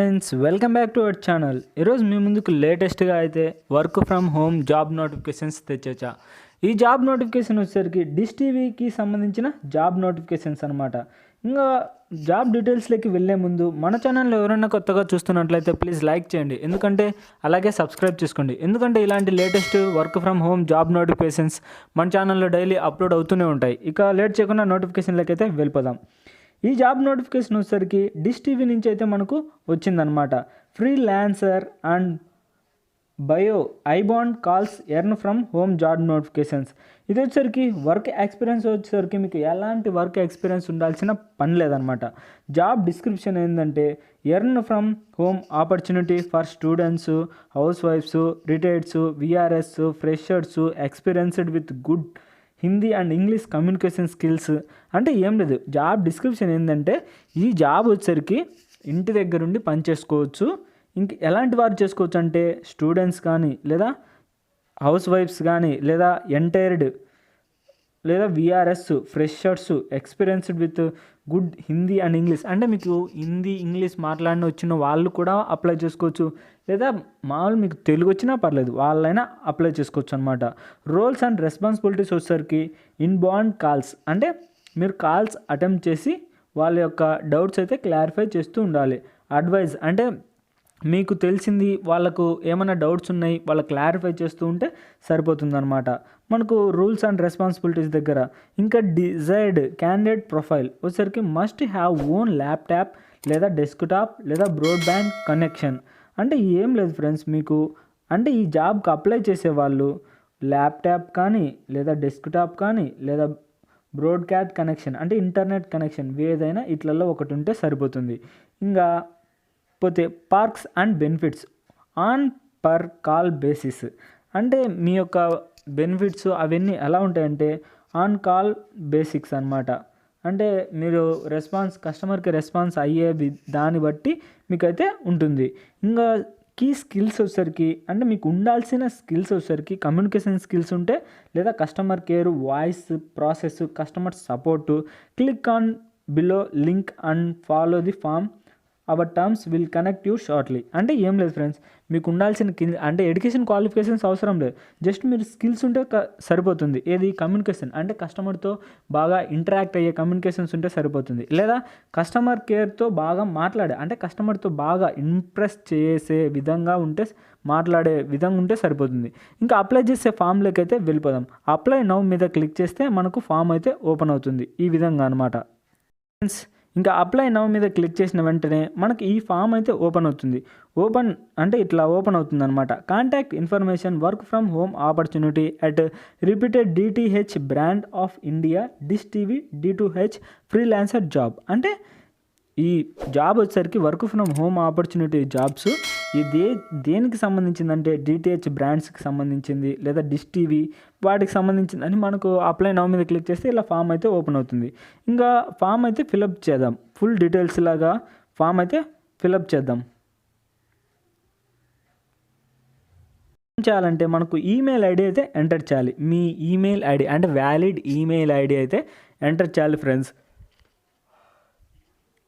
Friends welcome back to our channel. ఈరోజు మీ ముందుకు లేటెస్ట్గా అయితే work from home job notifications తెచ్చా. ఈ జాబ్ నోటిఫికేషన్ వచ్చేసరికి డిష్ టీవీకి సంబంధించిన జాబ్ నోటిఫికేషన్స్ అనమాట. ఇంకా జాబ్ డీటెయిల్స్లోకి వెళ్ళే ముందు మన ఛానల్ ఎవరైనా కొత్తగా చూస్తున్నట్లయితే ప్లీజ్ లైక్ చేయండి, ఎందుకంటే అలాగే సబ్స్క్రైబ్ చేసుకోండి, ఎందుకంటే ఇలాంటి latest work from home job notifications మన ఛానల్లో డైలీ అప్లోడ్ అవుతూనే ఉంటాయి. ఇక లేట్ చేయకుండా నోటిఫికేషన్లోకి అయితే వెళ్ళిపోదాం. ఈ జాబ్ నోటిఫికేషన్ వచ్చేసరికి డిష్ టీవీ నుంచి అయితే మనకు వచ్చిందనమాట. ఫ్రీలాన్సర్ అండ్ బయో inbound calls earn from home job notifications. ఇది వచ్చేసరికి వర్క్ ఎక్స్పీరియన్స్ వచ్చేసరికి మీకు ఎలాంటి వర్క్ ఎక్స్పీరియన్స్ ఉండాల్సిన పని లేదనమాట. జాబ్ డిస్క్రిప్షన్ ఏంటంటే earn from home opportunity for students, house wives, retireds, VRS, freshers, experienced with good Hindi and English communication skills. అంటే ఏం లేదు, జాబ్ డిస్క్రిప్షన్ ఏంటంటే ఈ జాబ్ వచ్చేసరికి ఇంటి దగ్గర ఉండి పని చేసుకోవచ్చు. ఇంక ఎలాంటి వారు చేసుకోవచ్చు అంటే స్టూడెంట్స్ కానీ, లేదా హౌస్ వైఫ్స్ కానీ, లేదా ఎంటైర్డ్, లేదా VRS, freshers, experienced with good Hindi and English. అంటే మీకు హిందీ ఇంగ్లీష్ మాట్లాడిన వచ్చిన వాళ్ళు కూడా అప్లై చేసుకోవచ్చు, లేదా మామూలు మీకు తెలుగు వచ్చినా పర్లేదు వాళ్ళైనా అప్లై చేసుకోవచ్చు అనమాట. రోల్స్ అండ్ రెస్పాన్సిబిలిటీస్ వచ్చేసరికి ఇన్బౌండ్ కాల్స్, అంటే మీరు కాల్స్ అటెంప్ట్ చేసి వాళ్ళ యొక్క డౌట్స్ అయితే క్లారిఫై చేస్తూ ఉండాలి. అడ్వైజ్ అంటే మీకు తెలిసింది వాళ్ళకు ఏమైనా డౌట్స్ ఉన్నాయి వాళ్ళ క్లారిఫై చేస్తూ ఉంటే సరిపోతుందన్నమాట. మనకు రూల్స్ అండ్ రెస్పాన్సిబిలిటీస్ దగ్గర ఇంకా డిజైర్డ్ క్యాండిడేట్ ప్రొఫైల్ వచ్చేసరికి మస్ట్ హ్యావ్ ఓన్ ల్యాప్టాప్ లేదా డెస్క్టాప్ లేదా బ్రాడ్బ్యాండ్ కనెక్షన్. అంటే ఏం లేదు ఫ్రెండ్స్, మీకు అంటే ఈ జాబ్కి అప్లై చేసేవాళ్ళు ల్యాప్టాప్ కానీ, లేదా డెస్క్టాప్ కానీ, లేదా బ్రాడ్కాస్ట్ కనెక్షన్ అంటే ఇంటర్నెట్ కనెక్షన్ ఏదైనా ఇట్లలో ఒకటి ఉంటే సరిపోతుంది. ఇంకా పోతే parks and benefits on per call basis. అంటే మీ యొక్క బెనిఫిట్స్ అవన్నీ ఎలా ఉంటాయంటే ఆన్ కాల్ బేసిక్స్ అనమాట. అంటే మీరు కస్టమర్కి రెస్పాన్స్ అయ్యే దాన్ని బట్టి మీకైతే ఉంటుంది. ఇంకా కీ స్కిల్స్ వచ్చేసరికి అంటే మీకు ఉండాల్సిన స్కిల్స్ వచ్చేసరికి కమ్యూనికేషన్ స్కిల్స్ ఉంటే, లేదా customer care, voice process, customer support, click on below link and follow the form, our terms will connect you shortly. అంటే ఏం లేదు ఫ్రెండ్స్, మీకు ఉండాల్సిన అంటే ఎడ్యుకేషన్ క్వాలిఫికేషన్స్ అవసరం లేదు, జస్ట్ మీరు స్కిల్స్ ఉంటే సరిపోతుంది. ఏది కమ్యూనికేషన్ అంటే కస్టమర్తో బాగా ఇంటరాక్ట్ అయ్యే కమ్యూనికేషన్స్ ఉంటే సరిపోతుంది, లేదా కస్టమర్ కేర్తో బాగా అంటే కస్టమర్తో బాగా ఇంప్రెస్ చేసే విధంగా ఉంటే మాట్లాడే విధంగా ఉంటే సరిపోతుంది. ఇంకా అప్లై చేసే ఫామ్లోకి అయితే వెళ్ళిపోదాం. అప్లై నౌ మీద క్లిక్ చేస్తే మనకు ఫామ్ అయితే ఓపెన్ అవుతుంది ఈ విధంగా అనమాట. ఇంకా అప్లై నౌ మీద క్లిక్ చేసిన వెంటనే మనకి ఈ ఫామ్ అయితే ఓపెన్ అవుతుంది. ఇట్లా ఓపెన్ అవుతుంది అనమాట. Contact information work from home opportunity at repeated DTH brand of India dish TV D2H freelancer job. అంటే ఈ జాబ్ వచ్చేసరికి work from home opportunity jobs ఇది దేనికి సంబంధించిందంటే డిటిహెచ్ బ్రాండ్స్కి సంబంధించింది, లేదా డిష్ టీవీ వాటికి సంబంధించింది అని మనకు అప్లై నౌ మీద క్లిక్ చేస్తే ఇలా ఫామ్ అయితే ఓపెన్ అవుతుంది. ఇంకా ఫామ్ అయితే ఫిలప్ చేద్దాం, ఫుల్ డీటెయిల్స్ లాగా ఫామ్ అయితే ఫిలప్ చేద్దాం. ఏం చేయాలంటే మనకు ఈమెయిల్ ఐడి అయితే ఎంటర్ చేయాలి. మీ ఈమెయిల్ ఐడి అంటే వ్యాలిడ్ ఈమెయిల్ ఐడి అయితే ఎంటర్ చేయాలి ఫ్రెండ్స్.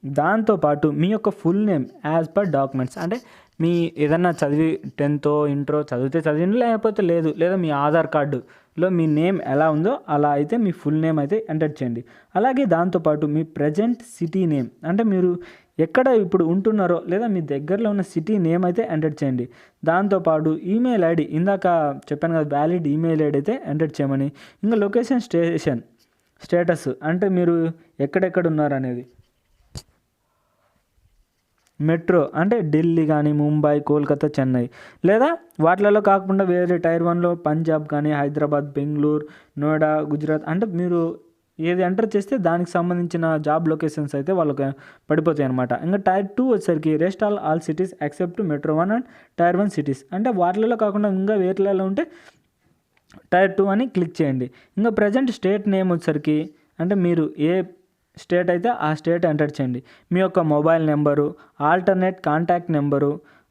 దాంతోపాటు మీ యొక్క full name as per documents, అంటే మీ ఏదన్నా చదివి 10th ఇంట్రో చదివితే చదివింది, లేకపోతే లేదు, లేదా మీ ఆధార్ కార్డులో మీ నేమ్ ఎలా ఉందో అలా అయితే మీ ఫుల్ నేమ్ అయితే ఎంటర్ చేయండి. అలాగే దాంతోపాటు మీ ప్రజెంట్ సిటీ నేమ్, అంటే మీరు ఎక్కడ ఇప్పుడు ఉంటున్నారో లేదా మీ దగ్గరలో ఉన్న సిటీ నేమ్ అయితే ఎంటర్ చేయండి. దాంతోపాటు ఈమెయిల్ ఐడి ఇందాక చెప్పాను కదా, వ్యాలిడ్ ఈమెయిల్ ఐడి అయితే ఎంటర్ చేయమని. ఇంకా లొకేషన్ స్టేటస్ అంటే మీరు ఎక్కడెక్కడ ఉన్నారు అనేది, మెట్రో అంటే ఢిల్లీ కానీ, ముంబై, కోల్కతా, చెన్నై, లేదా వాటిలలో కాకుండా వేరే టైర్ 1లో పంజాబ్ కానీ, హైదరాబాద్, బెంగళూరు, నోయిడా, గుజరాత్, అంటే మీరు ఏది ఎంటర్ చేస్తే దానికి సంబంధించిన జాబ్ లొకేషన్స్ అయితే వాళ్ళకి పడిపోతాయి అనమాట. ఇంకా టైర్ 2 వచ్చేసరికి rest all cities except metro 1 and tier 1 cities. అంటే వాటిలలో కాకుండా ఇంకా వేటిలలో ఉంటే టైర్ 2 అని క్లిక్ చేయండి. ఇంకా ప్రజెంట్ స్టేట్ నేమ్ వచ్చేసరికి అంటే మీరు ఏ స్టేట్ అయితే ఆ స్టేట్ ఎంటర్ చేయండి. మీ యొక్క mobile number, alternate contact number,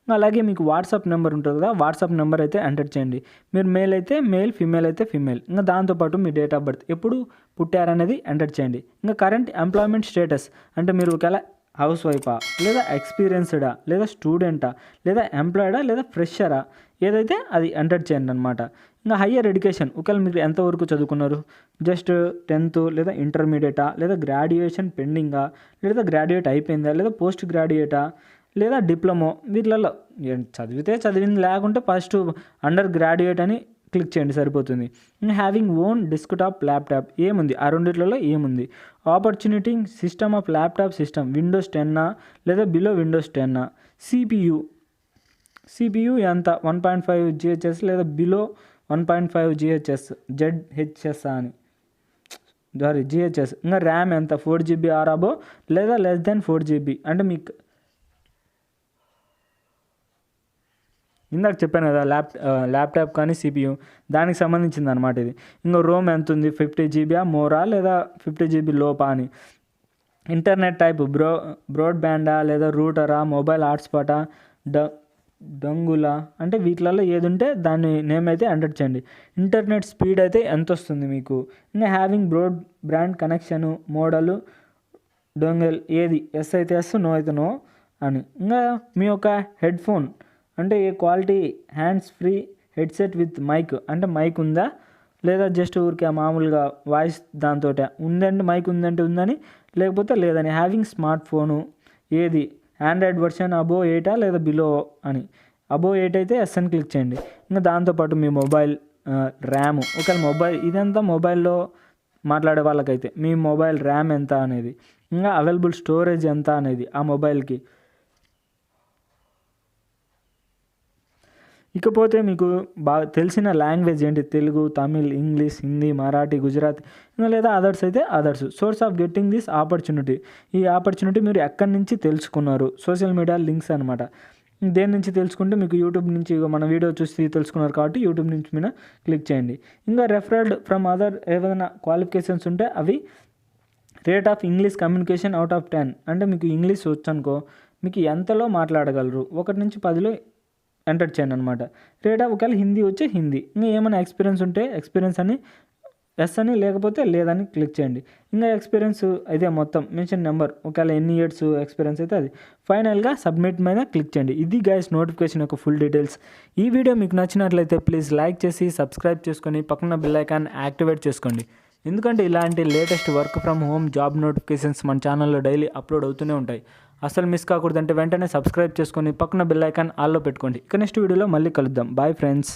అలాగే మీకు వాట్సాప్ నెంబర్ ఉంటుంది కదా, వాట్సాప్ నెంబర్ అయితే ఎంటర్ చేయండి. మీరు మేల్ అయితే మేల్, ఫీమేల్ అయితే ఫీమేల్. ఇంకా దాంతోపాటు మీ డేట్ ఆఫ్ బర్త్ ఎప్పుడు పుట్టారనేది ఎంటర్ చేయండి. ఇంకా కరెంట్ ఎంప్లాయ్మెంట్ స్టేటస్ అంటే మీరు ఒకవేళ హౌస్ వైఫా, లేదా ఎక్స్పీరియన్స్డా, లేదా స్టూడెంటా, లేదా ఎంప్లాయిడా, లేదా ఫ్రెషరా, ఏదైతే అది ఎంటర్ చేయండి అనమాట. ఇంకా హయ్యర్ ఎడ్యుకేషన్, ఒకవేళ మీరు ఎంతవరకు చదువుకున్నారు, జస్ట్ 10th లేదా ఇంటర్మీడియటా, లేదా గ్రాడ్యుయేషన్ పెండింగా, లేదా గ్రాడ్యుయేట్ అయిపోయిందా, లేదా పోస్ట్ గ్రాడ్యుయేటా, లేదా డిప్లొమో, వీటిలలో చదివితే చదివింది, లేకుంటే ఫస్ట్ అండర్ గ్రాడ్యుయేట్ అని క్లిక్ చేయండి సరిపోతుంది. హ్యావింగ్ ఓన్ డెస్క్టాప్ ల్యాప్టాప్ ఏముంది, ఆ రెండిట్లలో ఏముంది. Opportunity system of laptop system Windows 10 లేదా బిలో విండోస్ 10. సిపియు ఎంత 1.5 GHz లేదా బిలో 1.5 GHz ZHS అని GHS. ఇంకా ర్యామ్ ఎంత 4GB ఆర్ అబో లేదా లెస్ దెన్ 4GB, అంటే మీకు ఇందాక చెప్పాను కదా ల్యాప్టాప్ కానీ సిపియు దానికి సంబంధించింది అనమాట ఇది. ఇంకా రోమ్ ఎంత ఉంది 50GB మోరా లేదా 50GB లోపా అని. ఇంటర్నెట్ టైప్ బ్రాడ్బ్యాండా లేదా రూటరా, మొబైల్ హాట్స్పాటా, డంగులా, అంటే వీటిలలో ఏది ఉంటే దాన్ని నేమ్ అయితే ఎంటర్ చేయండి. ఇంటర్నెట్ స్పీడ్ అయితే ఎంత వస్తుంది మీకు. ఇంకా హ్యావింగ్ బ్రాండ్ కనెక్షను, మోడలు, డొంగల్ ఏది ఎస్ అయితే ఎస్, నో అయితే నో అని. ఇంకా మీ యొక్క హెడ్ ఫోన్ అంటే A quality, hands free headset with mic, అంటే మైక్ ఉందా లేదా జస్ట్ ఊరికే మామూలుగా వాయిస్ దాంతో ఉందంటే మైక్ ఉందంటే ఉందని, లేకపోతే లేదని. హ్యావింగ్ స్మార్ట్ ఫోను ఏది, ఆండ్రాయిడ్ వర్షన్ అబో 8 లేదా బిలో అని. అబో 8 అయితే ఎస్ అని క్లిక్ చేయండి. ఇంకా దాంతోపాటు మీ మొబైల్ ర్యామ్, ఒకవేళ మొబైల్ ఇదంతా మొబైల్లో మాట్లాడే వాళ్ళకైతే మీ మొబైల్ ర్యామ్ ఎంత అనేది, ఇంకా అవైలబుల్ స్టోరేజ్ ఎంత అనేది ఆ మొబైల్కి. ఇకపోతే మీకు బాగా తెలిసిన లాంగ్వేజ్ ఏంటి, తెలుగు, తమిళ్, ఇంగ్లీష్, హిందీ, మరాఠీ, గుజరాతీ, లేదా అదర్స్ అయితే others. Source of getting this opportunity, ఈ ఆపర్చునిటీ మీరు ఎక్కడి నుంచి తెలుసుకున్నారు, సోషల్ మీడియా లింక్స్ అనమాట. దేని నుంచి తెలుసుకుంటే మీకు యూట్యూబ్ నుంచి మన వీడియో చూసి తెలుసుకున్నారు కాబట్టి యూట్యూబ్ నుంచి మీద క్లిక్ చేయండి. ఇంకా రెఫరల్డ్ ఫ్రమ్ అదర్ ఏదైనా క్వాలిఫికేషన్స్ ఉంటే అవి. Rate of English communication out of 10, అంటే మీకు ఇంగ్లీష్ వచ్చనుకో మీకు ఎంతలో మాట్లాడగలరు, 1 నుంచి 10లో ఎంటర్ చేయండి అనమాట. రేట్ ఆఫ్ ఒకవేళ హిందీ వచ్చే హిందీ. ఇంకా ఏమైనా ఎక్స్పీరియన్స్ ఉంటే ఎక్స్పీరియన్స్ అని ఎస్ అని, లేకపోతే లేదని క్లిక్ చేయండి. ఇంకా ఎక్స్పీరియన్స్ అయితే మొత్తం మెన్షన్ నెంబర్, ఒకవేళ ఎన్ని ఇయర్స్ ఎక్స్పీరియన్స్ అయితే అది. ఫైనల్గా సబ్మిట్ మీద క్లిక్ చేయండి. ఇది గైస్ నోటిఫికేషన్ యొక్క ఫుల్ డీటెయిల్స్. ఈ వీడియో మీకు నచ్చినట్లయితే ప్లీజ్ లైక్ చేసి సబ్స్క్రైబ్ చేసుకొని పక్కన బెల్ ఐకాన్ యాక్టివేట్ చేసుకోండి. ఎందుకంటే ఇలాంటి latest work from home job notifications మన ఛానల్లో డైలీ అప్లోడ్ అవుతూనే ఉంటాయి. అసలు మిస్ కాకూడదంటే వెంటనే సబ్స్క్రైబ్ చేసుకొని పక్కన బెల్ ఐకాన్ ఆల్లో పెట్టుకోండి. ఇక నెక్స్ట్ వీడియోలో మళ్ళీ కలుద్దాం. Bye friends.